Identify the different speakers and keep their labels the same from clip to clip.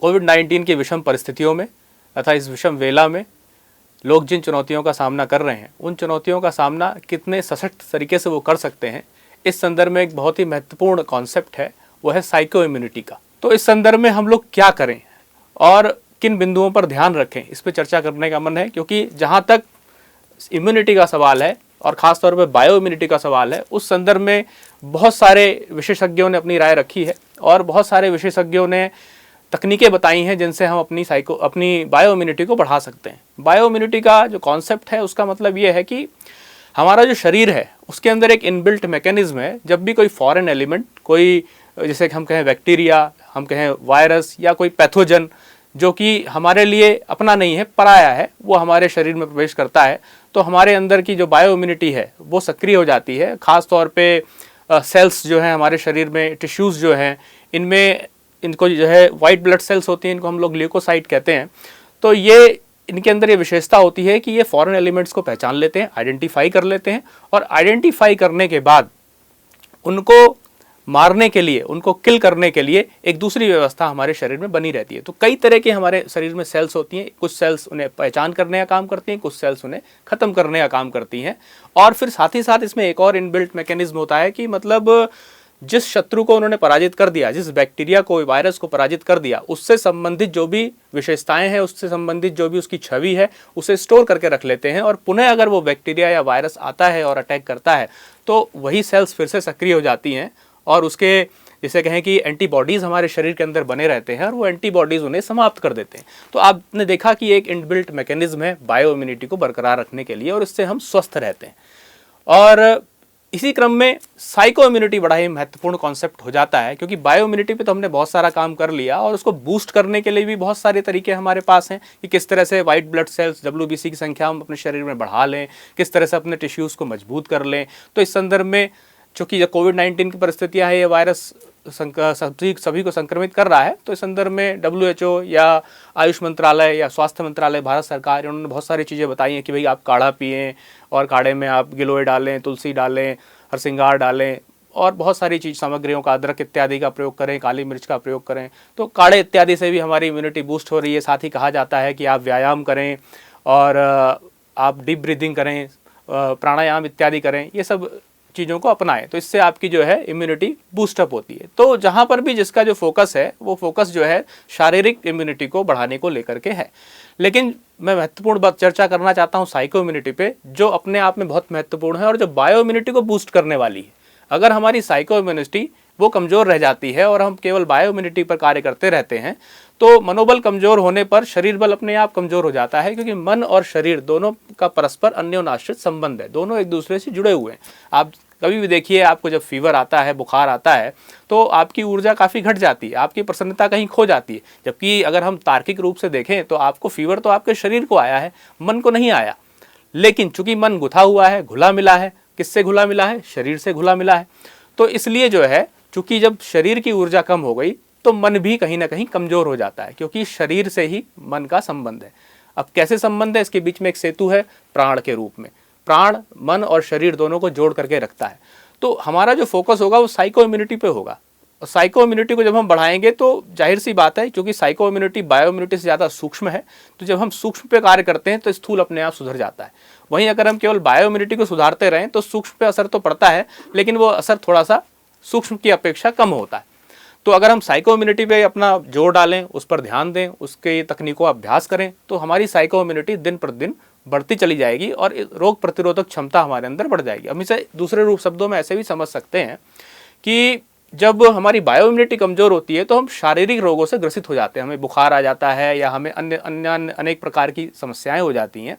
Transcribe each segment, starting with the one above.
Speaker 1: कोविड-19 की विषम परिस्थितियों में तथा इस विषम वेला में लोग जिन चुनौतियों का सामना कर रहे हैं, उन चुनौतियों का सामना कितने सशक्त तरीके से वो कर सकते हैं, इस संदर्भ में एक बहुत ही महत्वपूर्ण कॉन्सेप्ट है, वो है साइको इम्यूनिटी का। तो इस संदर्भ में हम लोग क्या करें और किन बिंदुओं पर ध्यान रखें, इस पर चर्चा करने का मन है। क्योंकि जहाँ तक इम्यूनिटी का सवाल है और ख़ास तौर पर बायो इम्यूनिटी का सवाल है, उस संदर्भ में बहुत सारे विशेषज्ञों ने अपनी राय रखी है और बहुत सारे विशेषज्ञों ने तकनीकें बताई हैं जिनसे हम अपनी बायो इम्यूनिटी को बढ़ा सकते हैं। बायो इम्यूनिटी का जो कॉन्सेप्ट है, उसका मतलब ये है कि हमारा जो शरीर है उसके अंदर एक इनबिल्ट मैकेनिज्म है। जब भी कोई फॉरेन एलिमेंट, कोई जैसे कि हम कहें बैक्टीरिया, हम कहें वायरस या कोई पैथोजन जो कि हमारे लिए अपना नहीं है, पराया है, वो हमारे शरीर में प्रवेश करता है, तो हमारे अंदर की जो बायो इम्यूनिटी है वो सक्रिय हो जाती है। ख़ास तौर पे सेल्स जो हैं हमारे शरीर में, टिश्यूज़ जो हैं, इनमें इनको जो है वाइट ब्लड सेल्स होती हैं, इनको हम लोग ल्यूकोसाइट कहते हैं। तो ये इनके अंदर ये विशेषता होती है कि ये फॉरेन एलिमेंट्स को पहचान लेते हैं, आइडेंटिफाई कर लेते हैं और आइडेंटिफाई करने के बाद उनको मारने के लिए, उनको किल करने के लिए एक दूसरी व्यवस्था हमारे शरीर में बनी रहती है। तो कई तरह के हमारे शरीर में सेल्स होती हैं, कुछ सेल्स उन्हें पहचान करने का काम करती हैं, कुछ सेल्स उन्हें ख़त्म करने का काम करती हैं। और फिर साथ ही साथ इसमें एक और इनबिल्ट मैकेनिज्म होता है कि मतलब जिस शत्रु को उन्होंने पराजित कर दिया, जिस बैक्टीरिया को, वायरस को पराजित कर दिया, उससे संबंधित जो भी विशेषताएं हैं, उससे संबंधित जो भी उसकी छवि है, उसे स्टोर करके रख लेते हैं और पुनः अगर वो बैक्टीरिया या वायरस आता है और अटैक करता है तो वही सेल्स फिर से सक्रिय हो जाती हैं और उसके जिसे कहें कि एंटीबॉडीज़ हमारे शरीर के अंदर बने रहते हैं और वो एंटीबॉडीज़ उन्हें समाप्त कर देते हैं। तो आपने देखा कि एक इनबिल्ट मैकेनिज्म है बायो इम्यूनिटी को बरकरार रखने के लिए और इससे हम स्वस्थ रहते हैं। और इसी क्रम में साइको इम्यूनिटी बड़ा ही महत्वपूर्ण कॉन्सेप्ट हो जाता है, क्योंकि बायो इम्यूनिटी पे तो हमने बहुत सारा काम कर लिया और उसको बूस्ट करने के लिए भी बहुत सारे तरीके हमारे पास हैं कि किस तरह से वाइट ब्लड सेल्स, WBC की संख्या हम अपने शरीर में बढ़ा लें, किस तरह से अपने टिश्यूज़ को मजबूत कर लें। तो इस संदर्भ में चूँकि जो कोविड-19 की परिस्थितियाँ हैं, ये वायरस सभी को संक्रमित कर रहा है, तो इस संदर्भ में WHO या आयुष मंत्रालय या स्वास्थ्य मंत्रालय, भारत सरकार, उन्होंने बहुत सारी चीज़ें बताई हैं कि भाई आप काढ़ा पिएं और काढ़े में आप गिलोय डालें, तुलसी डालें, हरसिंगार डालें और बहुत सारी चीज़ सामग्रियों का, अदरक इत्यादि का प्रयोग करें, काली मिर्च का प्रयोग करें। तो काढ़े इत्यादि से भी हमारी इम्यूनिटी बूस्ट हो रही है। साथ ही कहा जाता है कि आप व्यायाम करें और आप डीप ब्रीदिंग करें, प्राणायाम इत्यादि करें, ये सब चीज़ों को अपनाएं, तो इससे आपकी जो है इम्यूनिटी बूस्टअप होती है। तो जहाँ पर भी जिसका जो फोकस है, वो फोकस जो है शारीरिक इम्यूनिटी को बढ़ाने को लेकर के है। लेकिन मैं महत्वपूर्ण बात चर्चा करना चाहता हूँ साइको इम्यूनिटी पे, जो अपने आप में बहुत महत्वपूर्ण है और जो बायो इम्यूनिटी को बूस्ट करने वाली है। अगर हमारी साइको इम्यूनिटी वो कमज़ोर रह जाती है और हम केवल बायो इम्यूनिटी पर कार्य करते रहते हैं, तो मनोबल कमज़ोर होने पर शरीर बल अपने आप कमज़ोर हो जाता है, क्योंकि मन और शरीर दोनों का परस्पर अन्योन्याश्रित संबंध है, दोनों एक दूसरे से जुड़े हुए हैं। आप कभी भी देखिए, आपको जब फीवर आता है, बुखार आता है, तो आपकी ऊर्जा काफ़ी घट जाती है, आपकी प्रसन्नता कहीं खो जाती है। जबकि अगर हम तार्किक रूप से देखें तो आपको फीवर तो आपके शरीर को आया है, मन को नहीं आया। लेकिन चूंकि मन गुथा हुआ है, घुला मिला है, किससे घुला मिला है? शरीर से घुला मिला है। तो इसलिए जो है, चूंकि जब शरीर की ऊर्जा कम हो गई तो मन भी कहीं ना कहीं कमज़ोर हो जाता है, क्योंकि शरीर से ही मन का संबंध है। अब कैसे संबंध है? इसके बीच में एक सेतु है प्राण के रूप में। प्राण मन और शरीर दोनों को जोड़ करके रखता है। तो हमारा जो फोकस होगा वो साइको इम्यूनिटी पे होगा, और साइको इम्यूनिटी को जब हम बढ़ाएंगे तो जाहिर सी बात है, क्योंकि साइको इम्यूनिटी बायो इम्यूनिटी से ज़्यादा सूक्ष्म है, तो जब हम सूक्ष्म पे कार्य करते हैं तो स्थूल अपने आप सुधर जाता है। वहीं अगर हम केवल बायो इम्यूनिटी को सुधारते रहें तो सूक्ष्म पे असर तो पड़ता है, लेकिन वो असर थोड़ा सा सूक्ष्म की अपेक्षा कम होता है। तो अगर हम साइको इम्यूनिटी पे अपना जोर डालें, उस पर ध्यान दें, उसके तकनीकों का अभ्यास करें, तो हमारी साइको इम्यूनिटी दिन प्रतिदिन बढ़ती चली जाएगी और रोग प्रतिरोधक क्षमता हमारे अंदर बढ़ जाएगी। हम इसे दूसरे रूप शब्दों में ऐसे भी समझ सकते हैं कि जब हमारी बायो इम्यूनिटी कमज़ोर होती है तो हम शारीरिक रोगों से ग्रसित हो जाते हैं, हमें बुखार आ जाता है या हमें अन्य अनेक प्रकार की समस्याएं हो जाती हैं।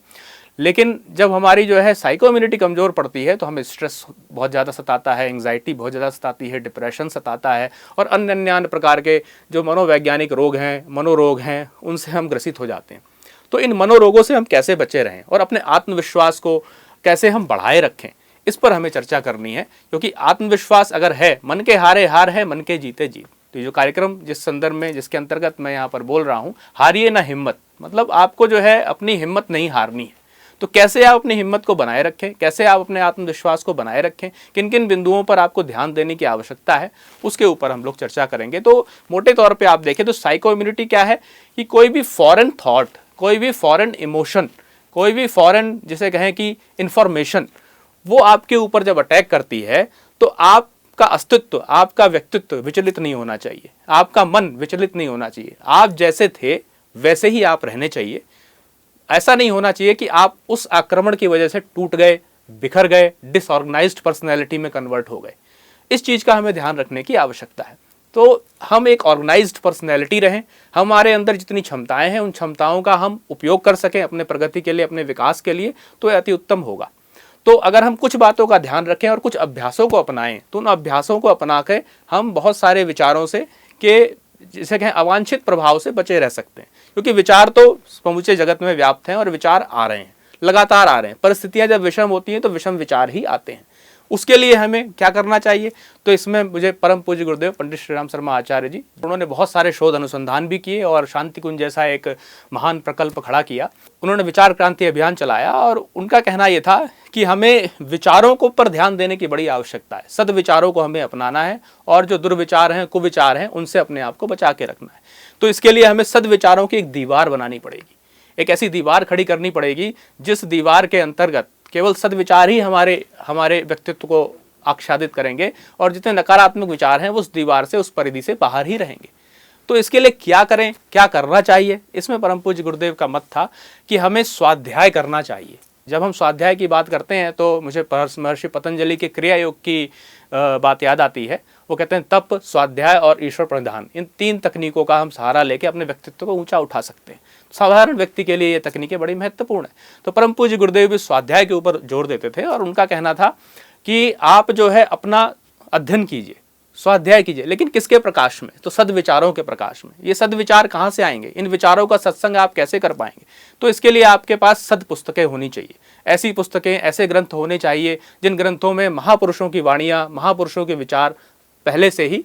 Speaker 1: लेकिन जब हमारी जो है साइको इम्यूनिटी कमज़ोर पड़ती है तो हमें स्ट्रेस बहुत ज़्यादा सताता है, एंग्जाइटी बहुत ज़्यादा सताती है, डिप्रेशन सताता है और अन्य प्रकार के जो मनोवैज्ञानिक रोग हैं, मनोरोग हैं, उनसे हम ग्रसित हो जाते हैं। तो इन मनोरोगों से हम कैसे बचे रहें और अपने आत्मविश्वास को कैसे हम बढ़ाए रखें, इस पर हमें चर्चा करनी है। क्योंकि आत्मविश्वास अगर है, मन के हारे हार है, मन के जीते जीत। तो ये जो कार्यक्रम जिस संदर्भ में, जिसके अंतर्गत मैं यहाँ पर बोल रहा हूँ, हारिए ना हिम्मत, मतलब आपको जो है अपनी हिम्मत नहीं हारनी है। तो कैसे आप अपनी हिम्मत को बनाए रखें, कैसे आप अपने आत्मविश्वास को बनाए रखें, किन किन बिंदुओं पर आपको ध्यान देने की आवश्यकता है, उसके ऊपर हम लोग चर्चा करेंगे। तो मोटे तौर पे आप देखें तो साइको इम्यूनिटी क्या है कि कोई भी फॉरेन थॉट, कोई भी फॉरेन इमोशन, कोई भी फॉरेन जिसे कहें कि इंफॉर्मेशन, वो आपके ऊपर जब अटैक करती है तो आपका अस्तित्व, आपका व्यक्तित्व विचलित नहीं होना चाहिए, आपका मन विचलित नहीं होना चाहिए। आप जैसे थे वैसे ही आप रहने चाहिए। ऐसा नहीं होना चाहिए कि आप उस आक्रमण की वजह से टूट गए, बिखर गए, डिसऑर्गेनाइज्ड पर्सनैलिटी में कन्वर्ट हो गए। इस चीज़ का हमें ध्यान रखने की आवश्यकता है। तो हम एक ऑर्गेनाइज्ड पर्सनैलिटी रहें, हमारे अंदर जितनी क्षमताएं हैं उन क्षमताओं का हम उपयोग कर सकें अपने प्रगति के लिए, अपने विकास के लिए, तो अति उत्तम होगा। तो अगर हम कुछ बातों का ध्यान रखें और कुछ अभ्यासों को अपनाएं तो उन अभ्यासों को अपना के हम बहुत सारे विचारों से के जिसे कहें अवांछित प्रभाव से बचे रह सकते हैं। क्योंकि विचार तो समूचे जगत में व्याप्त हैं और विचार आ रहे हैं, लगातार आ रहे हैं। परिस्थितियां जब विषम होती हैं तो विषम विचार ही आते हैं। उसके लिए हमें क्या करना चाहिए? तो इसमें मुझे परम पूज्य गुरुदेव पंडित श्री राम शर्मा आचार्य जी, उन्होंने बहुत सारे शोध अनुसंधान भी किए और शांति कुंज जैसा एक महान प्रकल्प खड़ा किया। उन्होंने विचार क्रांति अभियान चलाया और उनका कहना यह था कि हमें विचारों को पर ध्यान देने की बड़ी आवश्यकता है। सद्विचारों को हमें अपनाना है और जो दुर्विचार हैं, कुविचार हैं, उनसे अपने आप को बचा के रखना है। तो इसके लिए हमें सद्विचारों की एक दीवार बनानी पड़ेगी, एक ऐसी दीवार खड़ी करनी पड़ेगी जिस दीवार के अंतर्गत केवल सद्विचार ही हमारे व्यक्तित्व को आच्छादित करेंगे और जितने नकारात्मक विचार हैं वो उस दीवार से, उस परिधि से बाहर ही रहेंगे। तो इसके लिए क्या करें, क्या करना चाहिए? इसमें परम पूज्य गुरुदेव का मत था कि हमें स्वाध्याय करना चाहिए। जब हम स्वाध्याय की बात करते हैं तो मुझे महर्षि पतंजलि के क्रिया योग की बात याद आती है। वो कहते हैं तप, स्वाध्याय और ईश्वर प्रणिधान, इन 3 तकनीकों का हम सहारा लेके अपने व्यक्तित्व को ऊंचा उठा सकते हैं। साधारण व्यक्ति के लिए ये तकनीकें बड़ी महत्वपूर्ण है। तो परम पूज्य गुरुदेव भी स्वाध्याय के ऊपर जोर देते थे और उनका कहना था कि आप जो है अपना अध्ययन कीजिए, स्वाध्याय कीजिए, लेकिन किसके प्रकाश में? तो सद्विचारों के प्रकाश में। ये सद्विचार कहाँ से आएंगे? इन विचारों का सत्संग आप कैसे कर पाएंगे? तो इसके लिए आपके पास सद पुस्तकें होनी चाहिए। ऐसी पुस्तकें, ऐसे ग्रंथ होने चाहिए जिन ग्रंथों में महापुरुषों की वाणियाँ, महापुरुषों के विचार पहले से ही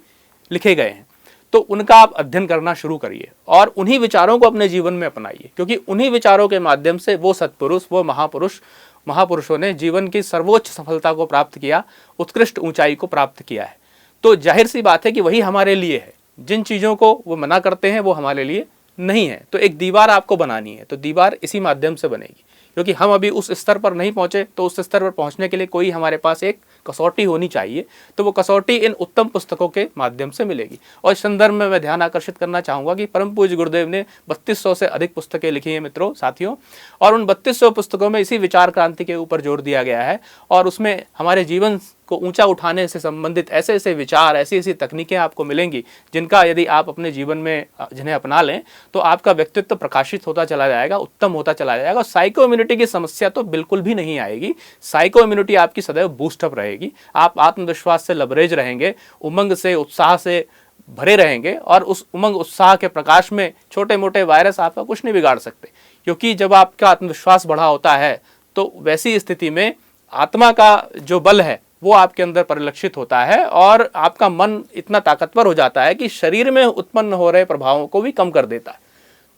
Speaker 1: लिखे गए हैं। तो उनका आप अध्ययन करना शुरू करिए और उन्हीं विचारों को अपने जीवन में अपनाइए, क्योंकि उन्हीं विचारों के माध्यम से वो सत्पुरुष, वो महापुरुषों ने जीवन की सर्वोच्च सफलता को प्राप्त किया, उत्कृष्ट ऊंचाई को प्राप्त किया है। तो जाहिर सी बात है कि वही हमारे लिए है। जिन चीज़ों को वो मना करते हैं वो हमारे लिए नहीं है। तो एक दीवार आपको बनानी है, तो दीवार इसी माध्यम से बनेगी। क्योंकि हम अभी उस स्तर पर नहीं पहुंचे, तो उस स्तर पर पहुंचने के लिए कोई हमारे पास एक कसौटी होनी चाहिए। तो वो कसौटी इन उत्तम पुस्तकों के माध्यम से मिलेगी। और इस संदर्भ में मैं ध्यान आकर्षित करना चाहूँगा कि परम पूज्य गुरुदेव ने 3200 से अधिक पुस्तकें लिखी हैं मित्रों, साथियों, और उन 3200 पुस्तकों में इसी विचार क्रांति के ऊपर जोर दिया गया है। और उसमें हमारे जीवन को ऊंचा उठाने से संबंधित ऐसे ऐसे विचार, ऐसी ऐसी तकनीकें आपको मिलेंगी जिनका यदि आप अपने जीवन में जिन्हें अपना लें तो आपका व्यक्तित्व प्रकाशित होता चला जाएगा, उत्तम होता चला जाएगा। साइको इम्यूनिटी की समस्या तो बिल्कुल भी नहीं आएगी। साइको इम्यूनिटी आपकी सदैव बूस्टअप रहेगी। आप आत्मविश्वास से लबरेज रहेंगे, उमंग से, उत्साह से भरे रहेंगे और उस उमंग उत्साह के प्रकाश में छोटे मोटे वायरस आपका कुछ नहीं बिगाड़ सकते। क्योंकि जब आपका आत्मविश्वास बढ़ा होता है तो वैसी स्थिति में आत्मा का जो बल है वो आपके अंदर परिलक्षित होता है और आपका मन इतना ताकतवर हो जाता है कि शरीर में उत्पन्न हो रहे प्रभावों को भी कम कर देता है।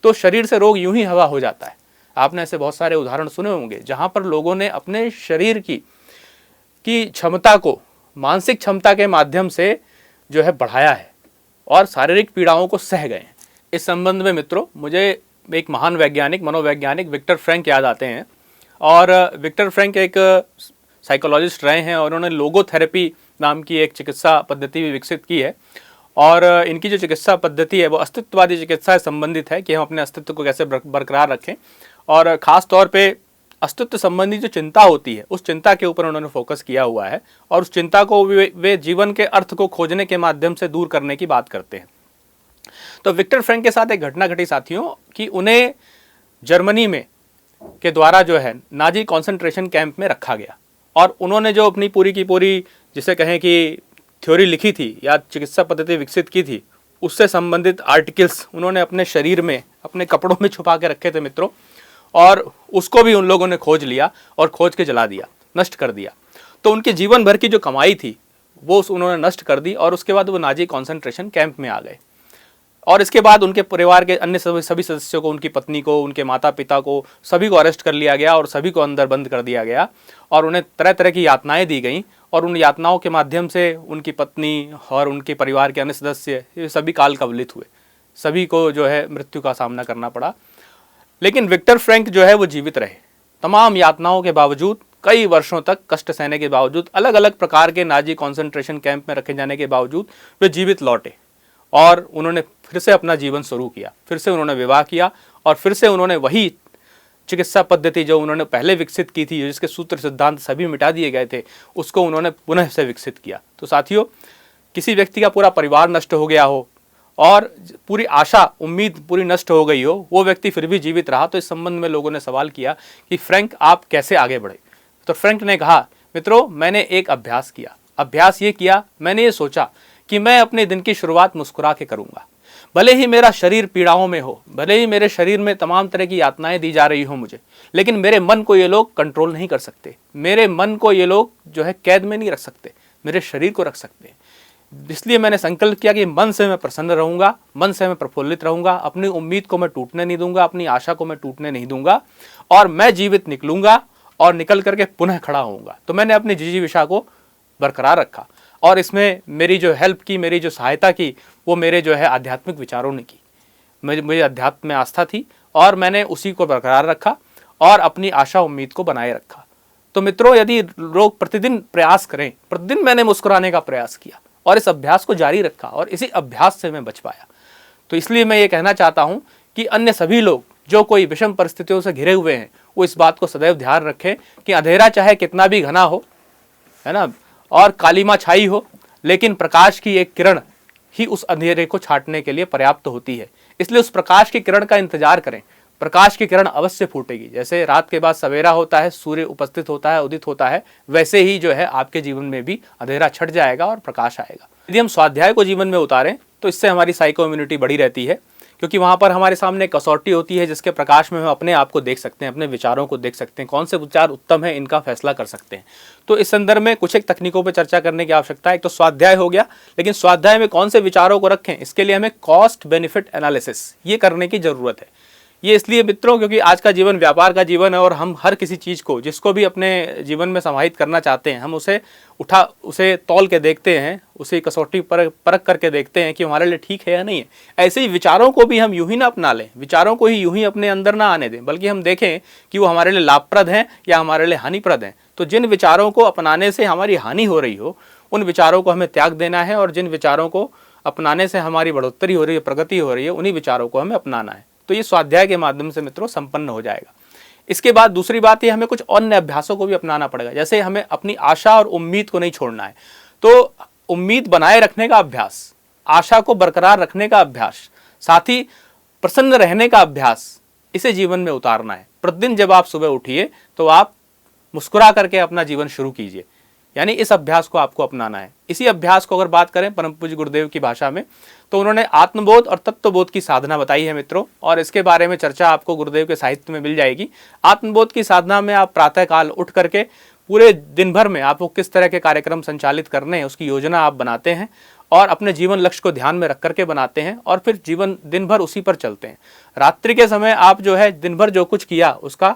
Speaker 1: तो शरीर से रोग यूं ही हवा हो जाता है। आपने ऐसे बहुत सारे उदाहरण सुने होंगे जहां पर लोगों ने अपने शरीर की क्षमता को मानसिक क्षमता के माध्यम से जो है बढ़ाया है और शारीरिक पीड़ाओं को सह गए हैं। इस संबंध में मित्रों मुझे एक महान वैज्ञानिक, मनोवैज्ञानिक विक्टर फ्रैंक याद आते हैं। और विक्टर फ्रैंक एक साइकोलॉजिस्ट रहे हैं और उन्होंने लोगोथेरेपी नाम की एक चिकित्सा पद्धति भी विकसित की है। और इनकी जो चिकित्सा पद्धति है वो अस्तित्ववादी चिकित्सा से संबंधित है कि हम अपने अस्तित्व को कैसे बरकरार रखें और ख़ास तौर पे अस्तित्व संबंधी जो चिंता होती है उस चिंता के ऊपर उन्होंने फोकस किया हुआ है और उस चिंता को वे जीवन के अर्थ को खोजने के माध्यम से दूर करने की बात करते हैं। तो विक्टर फ्रैंक के साथ एक घटना घटी साथियों कि उन्हें जर्मनी में के द्वारा जो है नाजी कॉन्सेंट्रेशन कैंप में रखा गया और उन्होंने जो अपनी पूरी की पूरी जिसे कहें कि थ्योरी लिखी थी या चिकित्सा पद्धति विकसित की थी उससे संबंधित आर्टिकल्स उन्होंने अपने शरीर में, अपने कपड़ों में छुपा के रखे थे मित्रों। और उसको भी उन लोगों ने खोज लिया और खोज के जला दिया, नष्ट कर दिया। तो उनके जीवन भर की जो कमाई थी वो उन्होंने नष्ट कर दी और उसके बाद वो नाजी कॉन्सेंट्रेशन कैंप में आ गए। और इसके बाद उनके परिवार के अन्य सभी सदस्यों को, उनकी पत्नी को, उनके माता पिता को, सभी को अरेस्ट कर लिया गया और सभी को अंदर बंद कर दिया गया और उन्हें तरह तरह की यातनाएं दी गई और उन यातनाओं के माध्यम से उनकी पत्नी और उनके परिवार के अन्य सदस्य ये सभी काल कवलित हुए, सभी को जो है मृत्यु का सामना करना पड़ा। लेकिन विक्टर फ्रैंक जो है वो जीवित रहे, तमाम यातनाओं के बावजूद, कई वर्षों तक कष्ट सहने के बावजूद, अलग अलग प्रकार के नाजी कॉन्सेंट्रेशन कैंप में रखे जाने के बावजूद वे जीवित लौटे और उन्होंने फिर से अपना जीवन शुरू किया, फिर से उन्होंने विवाह किया और फिर से उन्होंने वही चिकित्सा पद्धति जो उन्होंने पहले विकसित की थी, जिसके सूत्र सिद्धांत सभी मिटा दिए गए थे, उसको उन्होंने पुनः से विकसित किया। तो साथियों, किसी व्यक्ति का पूरा परिवार नष्ट हो गया हो और पूरी आशा उम्मीद पूरी नष्ट हो गई हो, वो व्यक्ति फिर भी जीवित रहा, तो इस संबंध में लोगों ने सवाल किया कि फ्रैंक आप कैसे आगे बढ़े। तो फ्रैंक ने कहा, मित्रों, मैंने एक अभ्यास किया। अभ्यास ये किया, मैंने ये सोचा कि मैं अपने दिन की शुरुआत मुस्कुरा के करूंगा। भले ही मेरा शरीर पीड़ाओं में हो, भले ही मेरे शरीर में तमाम तरह की यातनाएं दी जा रही हो मुझे, लेकिन मेरे मन को ये लोग कंट्रोल नहीं कर सकते, मेरे मन को ये लोग जो है कैद में नहीं रख सकते, मेरे शरीर को रख सकते हैं। इसलिए मैंने संकल्प किया कि मन से मैं प्रसन्न रहूंगा, मन से मैं प्रफुल्लित रहूंगा, अपनी उम्मीद को मैं टूटने नहीं दूंगा, अपनी आशा को मैं टूटने नहीं दूंगा और मैं जीवित निकलूंगा और निकल करके पुनः खड़ा होऊंगा। तो मैंने अपनी जिजीविषा को बरकरार रखा और इसमें मेरी जो हेल्प की, मेरी जो सहायता की, वो मेरे जो है आध्यात्मिक विचारों ने की। मुझे अध्यात्म में आस्था थी और मैंने उसी को बरकरार रखा और अपनी आशा उम्मीद को बनाए रखा। तो मित्रों, यदि लोग प्रतिदिन प्रयास करें, प्रतिदिन मैंने मुस्कुराने का प्रयास किया और इस अभ्यास को जारी रखा और इसी अभ्यास से मैं बच पाया। तो इसलिए मैं ये कहना चाहता हूँ कि अन्य सभी लोग जो कोई विषम परिस्थितियों से घिरे हुए हैं, वो इस बात को सदैव ध्यान रखें कि अंधेरा चाहे कितना भी घना हो, है ना, और कालीमा छाई हो, लेकिन प्रकाश की एक किरण ही उस अंधेरे को छाटने के लिए पर्याप्त होती है। इसलिए उस प्रकाश की किरण का इंतजार करें, प्रकाश की किरण अवश्य फूटेगी। जैसे रात के बाद सवेरा होता है, सूर्य उपस्थित होता है, उदित होता है, वैसे ही जो है आपके जीवन में भी अंधेरा छट जाएगा और प्रकाश आएगा। यदि हम स्वाध्याय को जीवन में उतारें तो इससे हमारी साइको इम्यूनिटी बढ़ी रहती है, क्योंकि वहाँ पर हमारे सामने कसौटी होती है जिसके प्रकाश में हम अपने आप को देख सकते हैं, अपने विचारों को देख सकते हैं, कौन से विचार उत्तम है इनका फैसला कर सकते हैं। तो इस संदर्भ में कुछ एक तकनीकों पर चर्चा करने की आवश्यकता है। एक तो स्वाध्याय हो गया, लेकिन स्वाध्याय में कौन से विचारों को रखें, इसके लिए हमें कॉस्ट बेनिफिट एनालिसिस ये करने की जरूरत है। ये इसलिए मित्रों, क्योंकि आज का जीवन व्यापार का जीवन है और हम हर किसी चीज़ को, जिसको भी अपने जीवन में समाहित करना चाहते हैं, हम उसे तौल के देखते हैं, उसे कसौटी परख करके देखते हैं कि हमारे लिए ठीक है या नहीं है। ऐसे ही विचारों को भी हम यूं ही ना अपना लें, विचारों को ही यूं ही अपने अंदर ना आने दें, बल्कि हम देखें कि वो हमारे लिए लाभप्रद हैं या हमारे लिए हानिप्रद हैं। तो जिन विचारों को अपनाने से हमारी हानि हो रही हो, उन विचारों को हमें त्याग देना है और जिन विचारों को अपनाने से हमारी बढ़ोतरी हो रही है, प्रगति हो रही है, उन्हीं विचारों को हमें अपनाना है। तो ये स्वाध्याय के माध्यम से मित्रों संपन्न हो जाएगा। इसके बाद दूसरी बात ये, हमें कुछ अन्य अभ्यासों को भी अपनाना पड़ेगा। जैसे हमें अपनी आशा और उम्मीद को नहीं छोड़ना है, तो उम्मीद बनाए रखने का अभ्यास, आशा को बरकरार रखने का अभ्यास, साथ ही प्रसन्न रहने का अभ्यास, इसे जीवन में उतारना है। प्रतिदिन जब आप सुबह उठिए तो आप मुस्कुरा करके अपना जीवन शुरू कीजिए, यानी इस अभ्यास को आपको अपनाना है। इसी अभ्यास को अगर बात करें परम पूज्य गुरुदेव की भाषा में, तो उन्होंने आत्मबोध और तत्वबोध की साधना बताई है मित्रों, और इसके बारे में चर्चा आपको गुरुदेव के साहित्य में मिल जाएगी। आत्मबोध की साधना में आप प्रातःकाल उठ करके पूरे दिन भर में आपको किस तरह के कार्यक्रम संचालित करने हैं उसकी योजना आप बनाते हैं और अपने जीवन लक्ष्य को ध्यान में रख करके बनाते हैं और फिर दिन भर उसी पर चलते हैं। रात्रि के समय आप जो है दिन भर जो कुछ किया उसका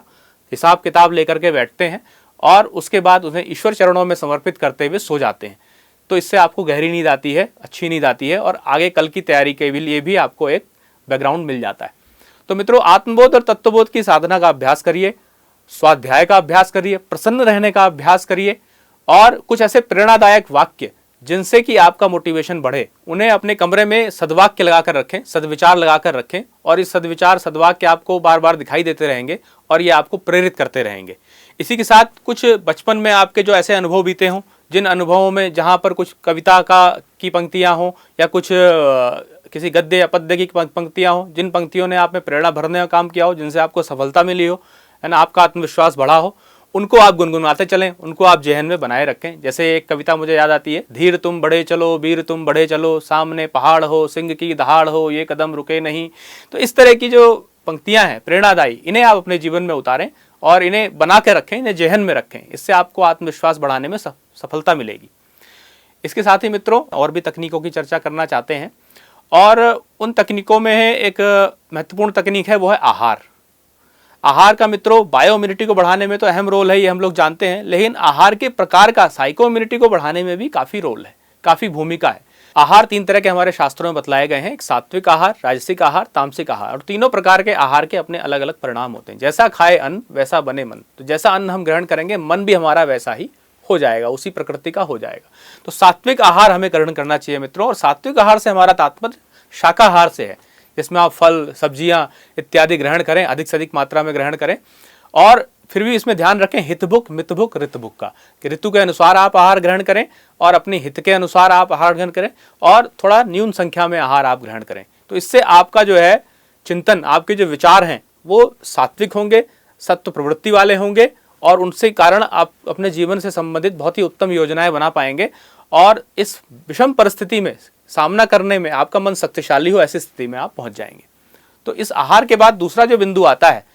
Speaker 1: हिसाब किताब लेकर के बैठते हैं और उसके बाद उन्हें ईश्वर चरणों में समर्पित करते हुए सो जाते हैं। तो इससे आपको गहरी नींद आती है, अच्छी नींद आती है और आगे कल की तैयारी के लिए भी आपको एक बैकग्राउंड मिल जाता है। तो मित्रों, आत्मबोध और तत्वबोध की साधना का अभ्यास करिए, स्वाध्याय का अभ्यास करिए, प्रसन्न रहने का अभ्यास करिए और कुछ ऐसे प्रेरणादायक वाक्य जिनसे कि आपका मोटिवेशन बढ़े, उन्हें अपने कमरे में सद्वाक्य लगाकर रखें, सद्विचार लगाकर रखें और इस सद्विचार सद्वाक्य आपको बार बार दिखाई देते रहेंगे और ये आपको प्रेरित करते रहेंगे। इसी के साथ कुछ बचपन में आपके जो ऐसे अनुभव बीते हों, जिन अनुभवों में जहाँ पर कुछ कविता की पंक्तियाँ हों या कुछ किसी गद्य या पद्य की पंक्तियाँ हों, जिन पंक्तियों ने आप में प्रेरणा भरने का काम किया हो, जिनसे आपको सफलता मिली हो, है ना, आपका आत्मविश्वास बढ़ा हो, उनको आप गुनगुनाते चलें, उनको आप जेहन में बनाए रखें। जैसे एक कविता मुझे याद आती है, धीर तुम बढ़े चलो, वीर तुम बढ़े चलो, सामने पहाड़ हो, सिंह की दहाड़ हो, ये कदम रुके नहीं। तो इस तरह की जो पंक्तियां हैं प्रेरणादायी, इन्हें आप अपने जीवन में उतारें और इन्हें बना के रखें, इन्हें जेहन में रखें। इससे आपको आत्मविश्वास बढ़ाने में सफलता मिलेगी। इसके साथ ही मित्रों और भी तकनीकों की चर्चा करना चाहते हैं और उन तकनीकों में है एक महत्वपूर्ण तकनीक है, वो है आहार। आहार का मित्रों बायो इम्यूनिटी को बढ़ाने में तो अहम रोल है, ये हम लोग जानते हैं, लेकिन आहार के प्रकार का साइको इम्यूनिटी को बढ़ाने में भी काफ़ी रोल है, काफ़ी भूमिका है। आहार 3 तरह के हमारे शास्त्रों में बतलाए गए हैं, एक सात्विक आहार, राजसिक आहार, तामसिक आहार, और तीनों प्रकार के आहार के अपने अलग अलग परिणाम होते हैं। जैसा खाए अन्न वैसा बने मन, तो जैसा अन्न हम ग्रहण करेंगे मन भी हमारा वैसा ही हो जाएगा, उसी प्रकृति का हो जाएगा। तो सात्विक आहार हमें ग्रहण करना चाहिए मित्रों, और सात्विक आहार से हमारा तात्पर्य शाकाहार से है, जिसमें आप फल सब्जियां इत्यादि ग्रहण करें, अधिक से अधिक मात्रा में ग्रहण करें, और फिर भी इसमें ध्यान रखें हितभुक मितभुक ऋतभुक का, कि ऋतु के अनुसार आप आहार ग्रहण करें और अपनी हित के अनुसार आप आहार ग्रहण करें, और थोड़ा न्यून संख्या में आहार आप ग्रहण करें। तो इससे आपका जो है चिंतन, आपके जो विचार हैं वो सात्विक होंगे, सत्व प्रवृत्ति वाले होंगे, और उनसे कारण आप अपने जीवन से संबंधित बहुत ही उत्तम योजनाएं बना पाएंगे, और इस विषम परिस्थिति में सामना करने में आपका मन शक्तिशाली हो, ऐसी स्थिति में आप पहुंच जाएंगे। तो इस आहार के बाद दूसरा जो बिंदु आता है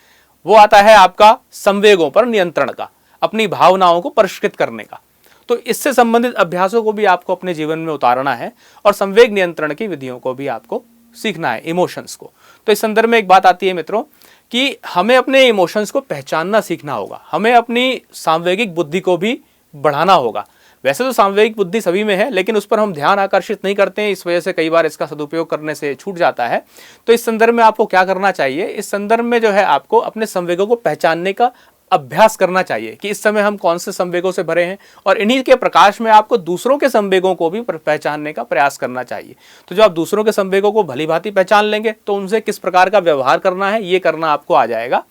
Speaker 1: वो आता है आपका संवेगों पर नियंत्रण का, अपनी भावनाओं को परिष्कृत करने का। तो इससे संबंधित अभ्यासों को भी आपको अपने जीवन में उतारना है, और संवेग नियंत्रण की विधियों को भी आपको सीखना है, इमोशंस को। तो इस संदर्भ में एक बात आती है मित्रों कि हमें अपने इमोशंस को पहचानना सीखना होगा, हमें अपनी सांवेगिक बुद्धि को भी बढ़ाना होगा। वैसे तो सांवेगिक बुद्धि सभी में है, लेकिन उस पर हम ध्यान आकर्षित नहीं करते हैं, इस वजह से कई बार इसका सदुपयोग करने से छूट जाता है। तो इस संदर्भ में आपको क्या करना चाहिए, इस संदर्भ में जो है आपको अपने संवेगों को पहचानने का अभ्यास करना चाहिए कि इस समय हम कौन से संवेगों से भरे हैं, और इन्हीं के प्रकाश में आपको दूसरों के संवेगों को भी पहचानने का प्रयास करना चाहिए। तो जब आप दूसरों के संवेगों को भली भांति पहचान लेंगे तो उनसे किस प्रकार का व्यवहार करना है ये करना आपको आ जाएगा।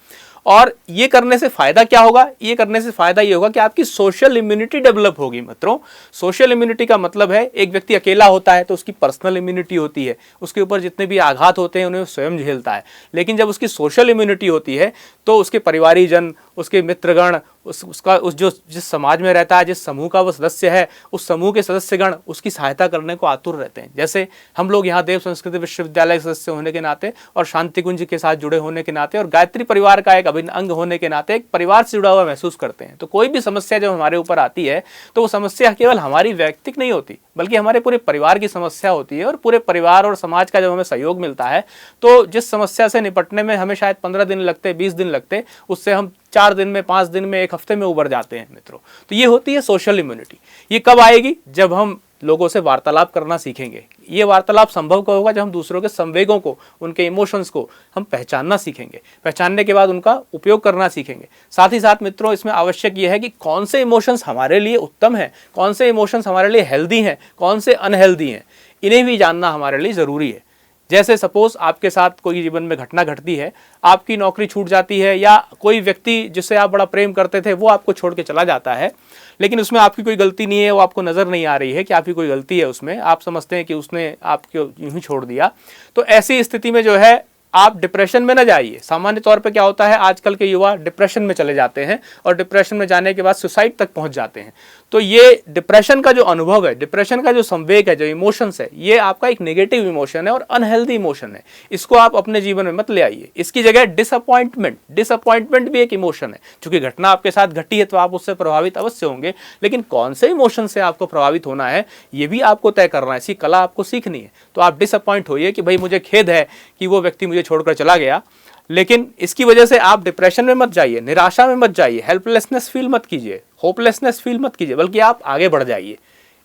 Speaker 1: और ये करने से फायदा क्या होगा, ये करने से फायदा ये होगा कि आपकी सोशल इम्यूनिटी डेवलप होगी मित्रों। सोशल इम्यूनिटी का मतलब है, एक व्यक्ति अकेला होता है तो उसकी पर्सनल इम्यूनिटी होती है, उसके ऊपर जितने भी आघात होते हैं उन्हें स्वयं झेलता है। लेकिन जब उसकी सोशल इम्यूनिटी होती है तो उसके परिवारीजन, उसके मित्रगण, जिस समाज में रहता है, जिस समूह का वो सदस्य है, उस समूह के सदस्यगण उसकी सहायता करने को आतुर रहते हैं। जैसे हम लोग यहाँ देव संस्कृत विश्वविद्यालय के सदस्य होने के नाते, और शांति कुंज के साथ जुड़े होने के नाते, और गायत्री परिवार का एक अभिन्न अंग होने के नाते एक परिवार से जुड़ा हुआ महसूस करते हैं। तो कोई भी समस्या जब हमारे ऊपर आती है तो वो समस्या केवल हमारी व्यक्तिगत नहीं होती, बल्कि हमारे पूरे परिवार की समस्या होती है। और पूरे परिवार और समाज का जब हमें सहयोग मिलता है तो जिस समस्या से निपटने में हमें शायद 15 दिन लगते, 20 दिन लगते, उससे हम 4 दिन में, 5 दिन में, 1 हफ्ते में उबर जाते हैं मित्रों। तो ये होती है सोशल इम्यूनिटी। ये कब आएगी, जब हम लोगों से वार्तालाप करना सीखेंगे। ये वार्तालाप संभव कब होगा, जब हम दूसरों के संवेगों को, उनके इमोशंस को हम पहचानना सीखेंगे। पहचानने के बाद उनका उपयोग करना सीखेंगे। साथ ही साथ मित्रों इसमें आवश्यक ये है कि कौन से इमोशंस हमारे लिए उत्तम है, कौन से इमोशंस हमारे लिए हेल्दी हैं, कौन से अनहेल्दी हैं, इन्हें भी जानना हमारे लिए ज़रूरी है। जैसे सपोज आपके साथ कोई जीवन में घटना घटती है, आपकी नौकरी छूट जाती है, या कोई व्यक्ति जिससे आप बड़ा प्रेम करते थे वो आपको छोड़ के चला जाता है, लेकिन उसमें आपकी कोई गलती नहीं है, वो आपको नज़र नहीं आ रही है कि आपकी कोई गलती है उसमें, आप समझते हैं कि उसने आपको यूं ही छोड़ दिया। तो ऐसी स्थिति में जो है आप डिप्रेशन में न जाइए। सामान्य तौर पे क्या होता है, आजकल के युवा डिप्रेशन में चले जाते हैं, और डिप्रेशन में जाने के बाद सुसाइड तक पहुंच जाते हैं। तो ये डिप्रेशन का जो अनुभव है, डिप्रेशन का जो संवेग है, जो इमोशंस है, ये आपका एक नेगेटिव इमोशन है और अनहेल्दी इमोशन है। इसको आप अपने जीवन में मत ले आइए। इसकी जगह डिसअपॉइंटमेंट भी एक इमोशन है। चूंकि घटना आपके साथ घटी है तो आप उससे प्रभावित अवश्य होंगे, लेकिन कौन से इमोशन से आपको प्रभावित होना है ये भी आपको तय करना है। इसकी कला आपको सीखनी है। तो आप डिसअपॉइंट होइए कि भाई मुझे खेद है कि वो व्यक्ति मुझे छोड़कर चला गया, लेकिन इसकी वजह से आप डिप्रेशन में मत जाइए, निराशा में मत जाइए, हेल्पलेसनेस फील मत कीजिए, होपलेसनेस फील मत कीजिए, बल्कि आप आगे बढ़ जाइए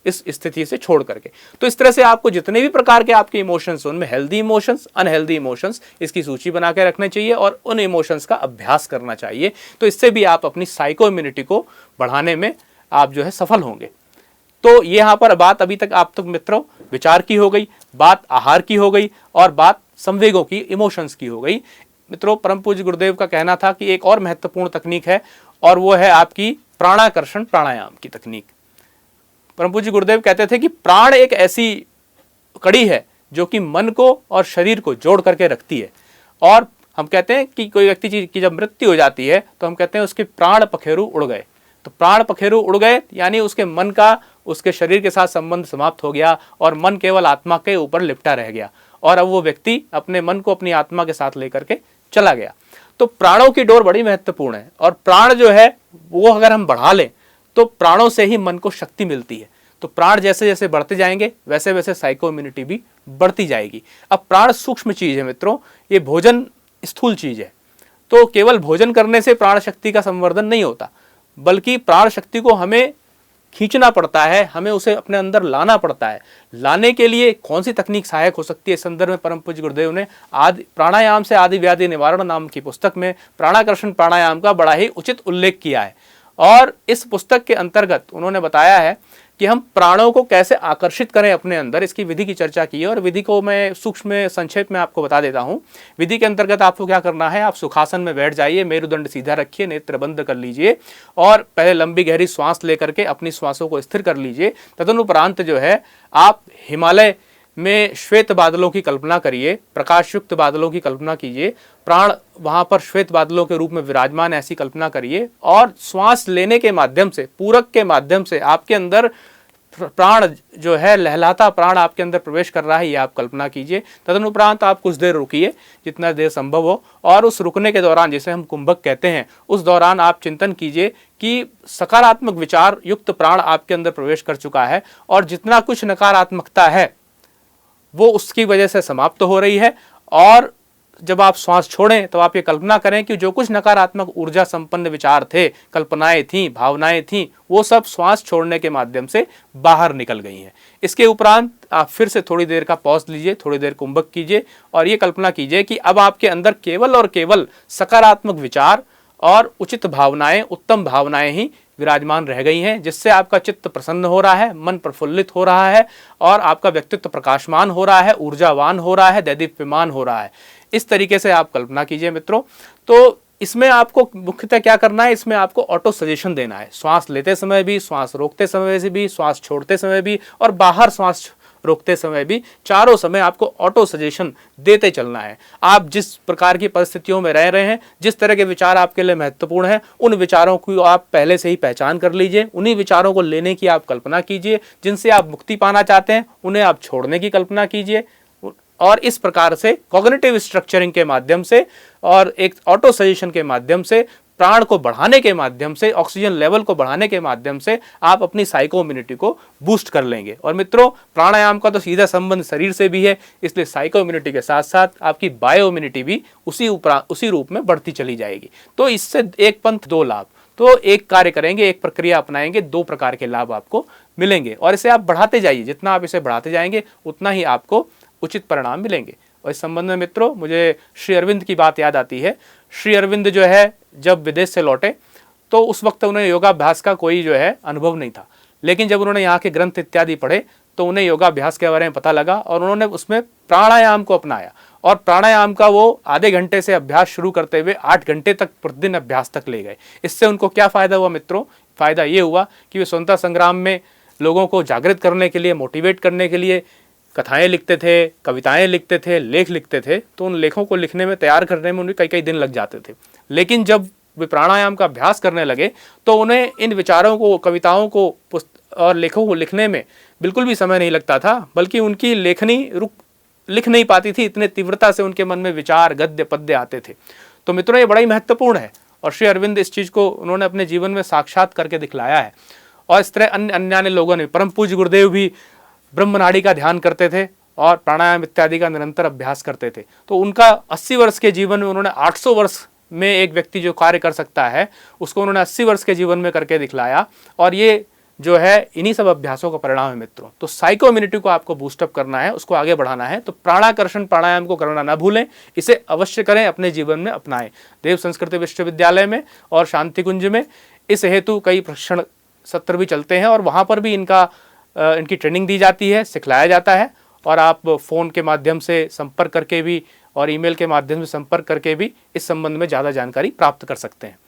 Speaker 1: इस स्थिति से छोड़ करके। तो इस तरह से आपको जितने भी प्रकार के आपके इमोशंस, उनमें हेल्दी इमोशंस, अनहेल्दी इमोशंस, इसकी सूची बना के रखनी चाहिए और उन इमोशंस का अभ्यास करना चाहिए। तो इससे भी आप अपनी साइको इम्यूनिटी को बढ़ाने में आप जो है सफल होंगे। तो ये यहाँ पर बात अभी तक आप तक मित्रों विचार की हो गई, बात आहार की हो गई, और बात संवेगों की, इमोशंस की हो गई। मित्रों परम पूज्य गुरुदेव का कहना था कि एक और महत्वपूर्ण तकनीक है, और वो है आपकी प्राणाकर्षण प्राणायाम की तकनीक। परम पूज्य गुरुदेव कहते थे कि प्राण एक ऐसी कड़ी है जो कि मन को और शरीर को जोड़ करके रखती है। और हम कहते हैं कि कोई व्यक्ति की जब मृत्यु हो जाती है तो हम कहते हैं उसके प्राण पखेरु उड़ गए। तो प्राण पखेरु उड़ गए यानी उसके मन का उसके शरीर के साथ संबंध समाप्त हो गया, और मन केवल आत्मा के ऊपर लिपटा रह गया, और अब वो व्यक्ति अपने मन को अपनी आत्मा के साथ लेकर के चला गया। तो प्राणों की डोर बड़ी महत्वपूर्ण है, और प्राण जो है वो अगर हम बढ़ा लें तो प्राणों से ही मन को शक्ति मिलती है। तो प्राण जैसे जैसे बढ़ते जाएंगे वैसे वैसे साइको इम्यूनिटी भी बढ़ती जाएगी। अब प्राण सूक्ष्म चीज है मित्रों, ये भोजन स्थूल चीज है, तो केवल भोजन करने से प्राण शक्ति का संवर्धन नहीं होता, बल्कि प्राण शक्ति को हमें खींचना पड़ता है, हमें उसे अपने अंदर लाना पड़ता है। लाने के लिए कौन सी तकनीक सहायक हो सकती है, इस संदर्भ में परम पूज्य गुरुदेव ने आदि प्राणायाम से आदि व्याधि निवारण नाम की पुस्तक में प्राणाकर्षण प्राणायाम का बड़ा ही उचित उल्लेख किया है। और इस पुस्तक के अंतर्गत उन्होंने बताया है कि हम प्राणों को कैसे आकर्षित करें अपने अंदर, इसकी विधि की चर्चा की है। और विधि को मैं सूक्ष्म संक्षेप में आपको बता देता हूं। विधि के अंतर्गत आपको क्या करना है, आप सुखासन में बैठ जाइए, मेरुदंड सीधा रखिए, नेत्र बंद कर लीजिए और पहले लंबी गहरी श्वास लेकर के अपनी श्वासों को स्थिर कर लीजिए। तदनुपरांत जो है आप हिमालय में श्वेत बादलों की कल्पना करिए, प्रकाशयुक्त बादलों की कल्पना कीजिए, प्राण वहां पर श्वेत बादलों के रूप में विराजमान, ऐसी कल्पना करिए। और श्वास लेने के माध्यम से, पूरक के माध्यम से आपके अंदर प्राण जो है, लहलाता प्राण आपके अंदर प्रवेश कर रहा है, ये आप कल्पना कीजिए। तदनुपरांत आप कुछ देर रुकिए, जितना देर संभव हो, और उस रुकने के दौरान, जिसे हम कुंभक कहते हैं, उस दौरान आप चिंतन कीजिए कि सकारात्मक विचार युक्त प्राण आपके अंदर प्रवेश कर चुका है और जितना कुछ नकारात्मकता है वो उसकी वजह से समाप्त हो रही है। और जब आप श्वास छोड़ें तो आप ये कल्पना करें कि जो कुछ नकारात्मक ऊर्जा संपन्न विचार थे, कल्पनाएं थीं, भावनाएं थीं, वो सब श्वास छोड़ने के माध्यम से बाहर निकल गई हैं। इसके उपरांत आप फिर से थोड़ी देर का पॉज लीजिए, थोड़ी देर कुंभक कीजिए और ये कल्पना कीजिए कि अब आपके अंदर केवल और केवल सकारात्मक विचार और उचित भावनाएं, उत्तम भावनाएं ही विराजमान रह गई हैं, जिससे आपका चित्त प्रसन्न हो रहा है, मन प्रफुल्लित हो रहा है और आपका व्यक्तित्व प्रकाशमान हो रहा है, ऊर्जावान हो रहा है, दैदीप्यमान हो रहा है। इस तरीके से आप कल्पना कीजिए मित्रों। तो इसमें आपको मुख्यतः क्या करना है, इसमें आपको ऑटो सजेशन देना है, श्वास लेते समय भी, श्वास रोकते समय से भी, श्वास छोड़ते समय भी और बाहर श्वास रोकते समय भी, चारों समय आपको ऑटो सजेशन देते चलना है। आप जिस प्रकार की परिस्थितियों में रह रहे हैं, जिस तरह के विचार आपके लिए महत्वपूर्ण हैं, उन विचारों को आप पहले से ही पहचान कर लीजिए, उन्हीं विचारों को लेने की आप कल्पना कीजिए, जिनसे आप मुक्ति पाना चाहते हैं उन्हें आप छोड़ने की कल्पना कीजिए। और इस प्रकार से कॉग्निटिव स्ट्रक्चरिंग के माध्यम से और एक ऑटो सजेशन के माध्यम से, प्राण को बढ़ाने के माध्यम से, ऑक्सीजन लेवल को बढ़ाने के माध्यम से आप अपनी साइको इम्यूनिटी को बूस्ट कर लेंगे। और मित्रों, प्राणायाम का तो सीधा संबंध शरीर से भी है, इसलिए साइको इम्यूनिटी के साथ साथ आपकी बायो इम्यूनिटी भी उसी रूप में बढ़ती चली जाएगी। तो इससे एक पंथ दो लाभ, तो एक कार्य करेंगे, एक प्रक्रिया अपनाएंगे, दो प्रकार के लाभ आपको मिलेंगे और इसे आप बढ़ाते जाइए। जितना आप इसे बढ़ाते जाएंगे उतना ही आपको उचित परिणाम मिलेंगे। और इस संबंध में मित्रों, मुझे श्री अरविंद की बात याद आती है। श्री अरविंद जो है जब विदेश से लौटे तो उस वक्त उन्हें योगाभ्यास का कोई जो है अनुभव नहीं था, लेकिन जब उन्होंने यहाँ के ग्रंथ इत्यादि पढ़े तो उन्हें योगाभ्यास के बारे में पता लगा और उन्होंने उसमें प्राणायाम को अपनाया। और प्राणायाम का वो आधे घंटे से अभ्यास शुरू करते हुए 8 घंटे तक प्रतिदिन अभ्यास तक ले गए। इससे उनको क्या फ़ायदा हुआ मित्रों? फ़ायदा ये हुआ कि वे स्वतंत्रता संग्राम में लोगों को जागृत करने के लिए, मोटिवेट करने के लिए कथाएं लिखते थे, कविताएं लिखते थे, लेख लिखते थे। तो उन लेखों को लिखने में, तैयार करने में उन्हें कई कई दिन लग जाते थे। लेकिन जब वे प्राणायाम का अभ्यास करने लगे तो उन्हें इन विचारों को, कविताओं को और लेखों को लिखने में बिल्कुल भी समय नहीं लगता था, बल्कि उनकी लेखनी लिख नहीं पाती थी, इतने तीव्रता से उनके मन में विचार, गद्य पद्य आते थे। तो मित्रों, ये बड़ा ही महत्वपूर्ण है और श्री अरविंद इस चीज़ को उन्होंने अपने जीवन में साक्षात करके दिखलाया है। और इस तरह अन्य लोगों ने, परम पूज्य गुरुदेव भी ब्रह्मनाड़ी का ध्यान करते थे और प्राणायाम इत्यादि का निरंतर अभ्यास करते थे। तो उनका 80 वर्ष के जीवन में उन्होंने 800 वर्ष में एक व्यक्ति जो कार्य कर सकता है उसको उन्होंने 80 वर्ष के जीवन में करके दिखलाया। और ये जो है इन्हीं सब अभ्यासों का परिणाम है मित्रों। तो साइको इम्यूनिटी को आपको बूस्टअप करना है, उसको आगे बढ़ाना है, तो प्राणाकर्षण प्राणायाम को करना ना भूलें, इसे अवश्य करें, अपने जीवन में अपनाएं। देव संस्कृत विश्वविद्यालय में और शांति कुंज में इस हेतु कई प्रशिक्षण सत्र भी चलते हैं और वहाँ पर भी इनकी ट्रेनिंग दी जाती है, सिखलाया जाता है। और आप फ़ोन के माध्यम से संपर्क करके भी और ईमेल के माध्यम से संपर्क करके भी इस संबंध में ज़्यादा जानकारी प्राप्त कर सकते हैं।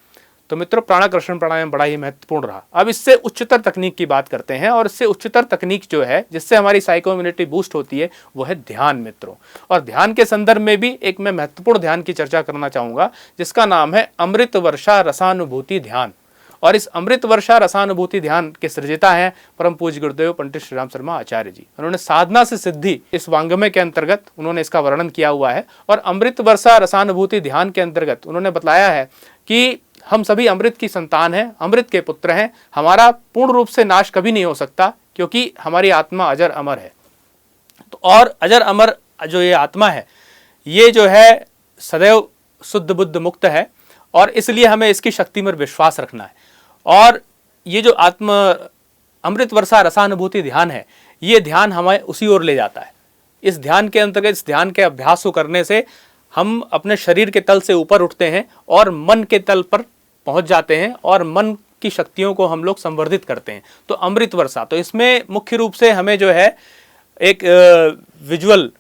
Speaker 1: तो मित्रों, प्राणाकर्षण प्राणायाम बड़ा ही महत्वपूर्ण रहा। अब इससे उच्चतर तकनीक की बात करते हैं और इससे उच्चतर तकनीक जो है जिससे हमारी साइको इम्यूनिटी बूस्ट होती है वो है ध्यान मित्रों। और ध्यान के संदर्भ में भी एक मैं महत्वपूर्ण ध्यान की चर्चा करना चाहूँगा जिसका नाम है अमृत वर्षा रसानुभूति ध्यान। और इस अमृत वर्षा रसानुभूति ध्यान के सृजिता हैं परम पूज्य गुरुदेव पंडित श्री राम शर्मा आचार्य जी। उन्होंने साधना से सिद्धि इस वांग्मय के अंतर्गत उन्होंने इसका वर्णन किया हुआ है। और अमृत वर्षा रसानुभूति ध्यान के अंतर्गत उन्होंने बताया है कि हम सभी अमृत की संतान हैं, अमृत के पुत्र हैं, हमारा पूर्ण रूप से नाश कभी नहीं हो सकता, क्योंकि हमारी आत्मा अजर अमर है। तो और अजर अमर जो ये आत्मा है, ये जो है सदैव शुद्ध बुद्ध मुक्त है, और इसलिए हमें इसकी शक्ति में विश्वास रखना है। और ये जो आत्म अमृत वर्षा रसानुभूति ध्यान है, ये ध्यान हमें उसी ओर ले जाता है। इस ध्यान के अंतर्गत, इस ध्यान के अभ्यास को करने से हम अपने शरीर के तल से ऊपर उठते हैं और मन के तल पर पहुंच जाते हैं, और मन की शक्तियों को हम लोग संवर्धित करते हैं। तो अमृत वर्षा, तो इसमें मुख्य रूप से हमें जो है एक विजुअल,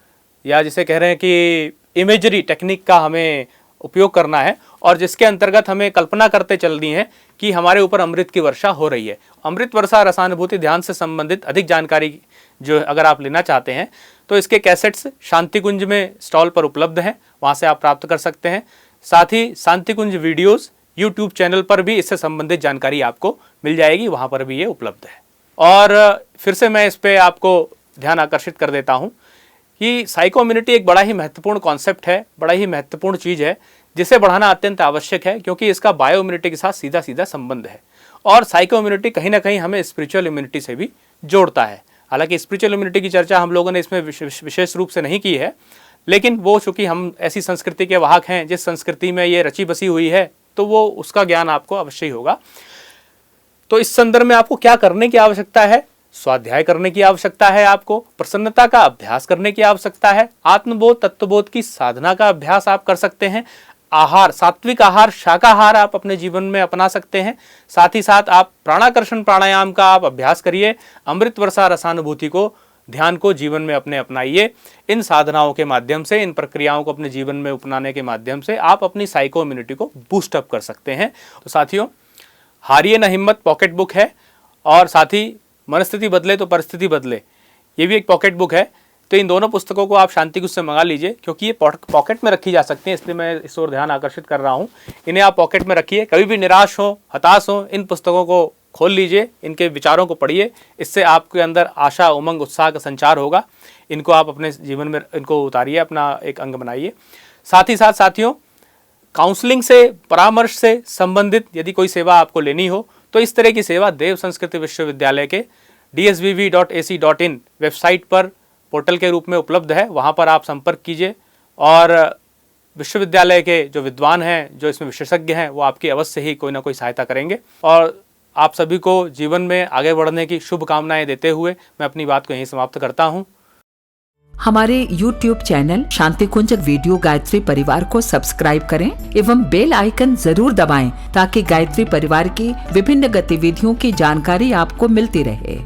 Speaker 1: या जिसे कह रहे हैं कि इमेजरी टेक्निक का हमें उपयोग करना है, और जिसके अंतर्गत हमें कल्पना करते चलनी है कि हमारे ऊपर अमृत की वर्षा हो रही है। अमृत वर्षा रसानुभूति ध्यान से संबंधित अधिक जानकारी जो अगर आप लेना चाहते हैं तो इसके कैसेट्स शांति कुंज में स्टॉल पर उपलब्ध हैं, वहाँ से आप प्राप्त कर सकते हैं। साथ ही शांति कुंज वीडियोज़ यूट्यूब चैनल पर भी इससे संबंधित जानकारी आपको मिल जाएगी, वहाँ पर भी ये उपलब्ध है। और फिर से मैं इस पर आपको ध्यान आकर्षित कर देता हूँ कि साइको इम्यूनिटी एक बड़ा ही महत्वपूर्ण कॉन्सेप्ट है, बड़ा ही महत्वपूर्ण चीज़ है, जिसे बढ़ाना अत्यंत आवश्यक है, क्योंकि इसका बायो इम्यूनिटी के साथ सीधा सीधा संबंध है। और साइको इम्यूनिटी कहीं ना कहीं हमें स्पिरिचुअल इम्यूनिटी से भी जोड़ता है। हालांकि स्पिरिचुअल इम्यूनिटी की चर्चा हम लोगों ने इसमें विशेष रूप से नहीं की है, लेकिन वो चूँकि हम ऐसी संस्कृति के वाहक हैं जिस संस्कृति में ये रची बसी हुई है, तो वो उसका ज्ञान आपको अवश्य ही होगा। तो इस संदर्भ में आपको क्या करने की आवश्यकता है? स्वाध्याय करने की आवश्यकता है, आपको प्रसन्नता का अभ्यास करने की आवश्यकता है, आत्मबोध तत्वबोध की साधना का अभ्यास आप कर सकते हैं, आहार, सात्विक आहार, शाकाहार आप अपने जीवन में अपना सकते हैं। साथ ही साथ आप प्राणाकर्षण प्राणायाम का आप अभ्यास करिए, अमृत वर्षा रसानुभूति को, ध्यान को जीवन में अपने अपनाइए। इन साधनाओं के माध्यम से, इन प्रक्रियाओं को अपने जीवन में अपनाने के माध्यम से आप अपनी साइको इम्यूनिटी को बूस्ट अप कर सकते हैं। तो साथियों, हारिए न हिम्मत पॉकेट बुक है, और साथ ही मनस्थिति बदले तो परिस्थिति बदले, ये भी एक पॉकेट बुक है। तो इन दोनों पुस्तकों को आप शांति कुंज से मंगा लीजिए, क्योंकि ये पॉकेट में रखी जा सकती हैं, इसलिए मैं इस ओर ध्यान आकर्षित कर रहा हूँ। इन्हें आप पॉकेट में रखिए, कभी भी निराश हो, हताश हो, इन पुस्तकों को खोल लीजिए, इनके विचारों को पढ़िए, इससे आपके अंदर आशा, उमंग, उत्साह का संचार होगा। इनको आप अपने जीवन में इनको उतारिए, अपना एक अंग बनाइए। साथ ही साथ साथियों, काउंसलिंग से, परामर्श से संबंधित यदि कोई सेवा आपको लेनी हो, तो इस तरह की सेवा देव संस्कृति विश्वविद्यालय के dsvv.ac.in वेबसाइट पर पोर्टल के रूप में उपलब्ध है, वहाँ पर आप संपर्क कीजिए, और विश्वविद्यालय के जो विद्वान हैं, जो इसमें विशेषज्ञ हैं, वो आपकी अवश्य ही कोई ना कोई सहायता करेंगे। और आप सभी को जीवन में आगे बढ़ने की शुभकामनाएं देते हुए मैं अपनी बात को यहीं समाप्त करता हूँ।
Speaker 2: हमारे YouTube चैनल शांति कुंज वीडियो गायत्री परिवार को सब्सक्राइब करें एवं बेल आइकन जरूर दबाएं, ताकि गायत्री परिवार की विभिन्न गतिविधियों की जानकारी आपको मिलती रहे।